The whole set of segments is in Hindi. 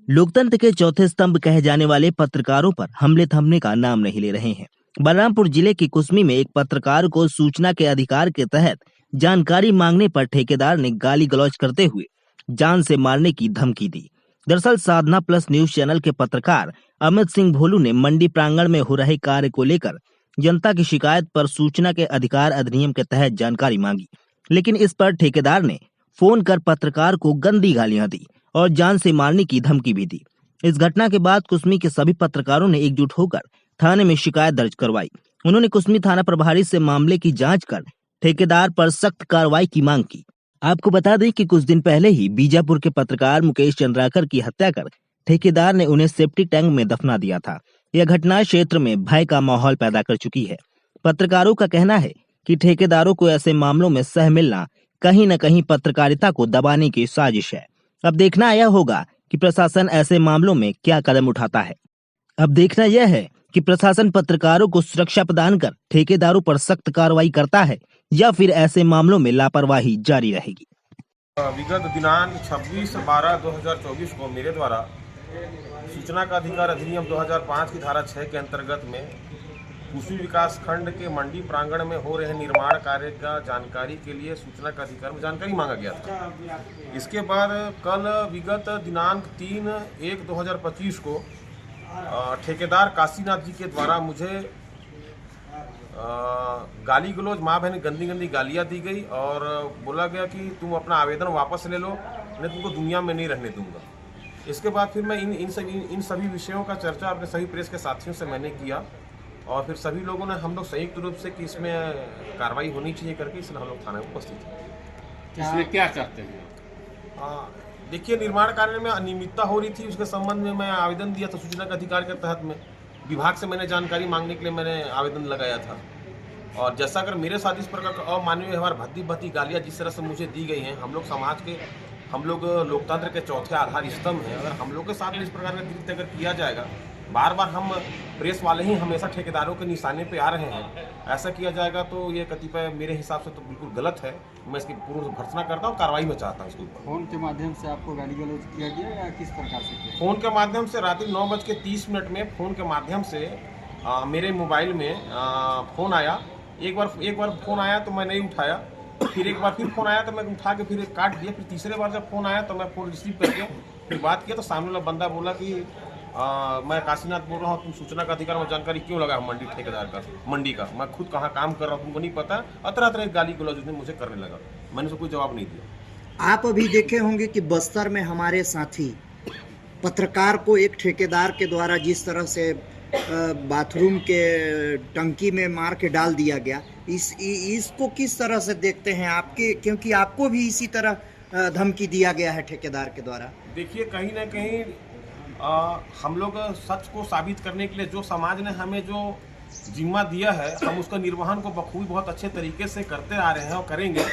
लोकतंत्र के चौथे स्तंभ कहे जाने वाले पत्रकारों पर हमले थमने का नाम नहीं ले रहे हैं। बलरामपुर जिले की कुसमी में एक पत्रकार को सूचना के अधिकार के तहत जानकारी मांगने पर ठेकेदार ने गाली गलौज करते हुए जान से मारने की धमकी दी। दरअसल साधना प्लस न्यूज चैनल के पत्रकार अमित सिंह भोलू ने मंडी प्रांगण में हो रहे कार्य को लेकर जनता की शिकायत पर सूचना के अधिकार अधिनियम के तहत जानकारी मांगी, लेकिन इस पर ठेकेदार ने फोन कर पत्रकार को गंदी गालियां दी और जान से मारने की धमकी भी दी। इस घटना के बाद कुसमी के सभी पत्रकारों ने एकजुट होकर थाने में शिकायत दर्ज करवाई। उन्होंने कुसमी थाना प्रभारी से मामले की जांच कर ठेकेदार पर सख्त कार्रवाई की मांग की। आपको बता दें कि कुछ दिन पहले ही बीजापुर के पत्रकार मुकेश चंद्राकर की हत्या कर ठेकेदार ने उन्हें सेप्टिक टैंक में दफना दिया था। यह घटना क्षेत्र में भय का माहौल पैदा कर चुकी है। पत्रकारों का कहना है कि ठेकेदारों को ऐसे मामलों में सह मिलना कहीं न कहीं पत्रकारिता को दबाने की साजिश है। अब देखना यह होगा कि प्रशासन ऐसे मामलों में क्या कदम उठाता है। अब देखना यह है कि प्रशासन पत्रकारों को सुरक्षा प्रदान कर ठेकेदारों पर सख्त कार्रवाई करता है या फिर ऐसे मामलों में लापरवाही जारी रहेगी। विगत दिनांक 26/12/2024 को मेरे द्वारा सूचना का अधिकार अधिनियम 2005 की धारा 6 के अंतर्गत में कुसमी विकास खंड के मंडी प्रांगण में हो रहे निर्माण कार्य का जानकारी के लिए सूचना का अधिकार में जानकारी मांगा गया था। इसके बाद कल विगत दिनांक 3/1/2025 को ठेकेदार काशीनाथ जी के द्वारा मुझे गाली गलौज माँ बहन गंदी गालियाँ दी गई और बोला गया कि तुम अपना आवेदन वापस ले लो, मैं तुमको दुनिया में नहीं रहने दूंगा। इसके बाद फिर मैं इन सभी विषयों का चर्चा अपने सभी प्रेस के साथियों से मैंने किया और फिर सभी लोगों ने हम लोग संयुक्त रूप से कि इसमें कार्रवाई होनी चाहिए करके इसलिए हम लोग थाने में उपस्थित हैं। इसमें क्या चाहते हैं? देखिए, निर्माण कार्य में अनियमितता हो रही थी, उसके संबंध में मैं आवेदन दिया था सूचना के अधिकार के तहत में। विभाग से मैंने जानकारी मांगने के लिए मैंने आवेदन लगाया था और जैसा अगर मेरे साथ इस प्रकार का अमानवीय व्यवहार भद्दी गालियाँ जिस तरह से मुझे दी गई हैं, हम लोग लोकतंत्र के चौथे आधार स्तंभ हैं। अगर हम लोग के साथ इस प्रकार का कृत्य अगर किया जाएगा, बार बार हम प्रेस वाले ही हमेशा ठेकेदारों के निशाने पे आ रहे हैं, ऐसा किया जाएगा तो ये कतिपय मेरे हिसाब से तो बिल्कुल गलत है। मैं इसकी पूर्ण भर्त्सना करता हूँ, कार्रवाई में चाहता हूँ इसके ऊपर। फोन के माध्यम से आपको गाली गलौज किया गया या किस प्रकार से किया? फोन के माध्यम से रात्रि 9:30 में फोन के माध्यम से मेरे मोबाइल में फोन आया। एक बार फोन आया तो मैं नहीं उठाया, फिर एक बार फोन आया तो मैं उठा के फिर काट दिया। फिर तीसरे बार जब फोन आया तो मैं फोन रिसीव करके फिर बात किया तो सामने वाला बंदा बोला कि मैं काशीनाथ बोल रहा हूँ, तुम सूचना का अधिकार में जानकारी क्यों लगा मंडी ठेकेदार का, मंडी का, मैं खुद कहाँ काम कर रहा हूँ तुमको नहीं पता। तरह गाली गलौज मुझे करने लगा, मैंने उसको कोई जवाब नहीं दिया। आप अभी देखे होंगे कि बस्तर में हमारे साथी पत्रकार को एक ठेकेदार के द्वारा जिस तरह से बाथरूम के टंकी में मार के डाल दिया गया, इसको किस तरह से देखते हैं आपके, क्योंकि आपको भी इसी तरह धमकी दिया गया है ठेकेदार के द्वारा। देखिए, कहीं ना कहीं हम लोग सच को साबित करने के लिए जो समाज ने हमें जो जिम्मा दिया है, हम उसका निर्वहन को बखूबी बहुत अच्छे तरीके से करते आ रहे हैं और करेंगे।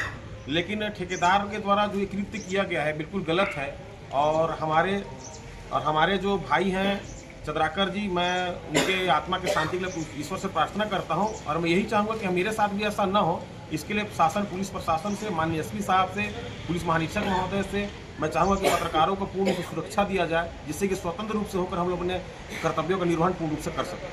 लेकिन ठेकेदार के द्वारा जो ये कृत्य किया गया है बिल्कुल गलत है और हमारे जो भाई हैं चंद्राकर जी, मैं उनके आत्मा की शांति के लिए ईश्वर से प्रार्थना करता हूं और मैं यही चाहूँगा कि मेरे साथ भी ऐसा न हो। इसके लिए शासन, पुलिस प्रशासन से, माननीय एसपी साहब से, पुलिस महानिरीक्षक महोदय से मैं चाहूँगा कि पत्रकारों को पूर्ण रूप से सुरक्षा दिया जाए, जिससे कि स्वतंत्र रूप से होकर हम लोग अपने कर्तव्यों का निर्वहन पूर्ण रूप से कर सकें।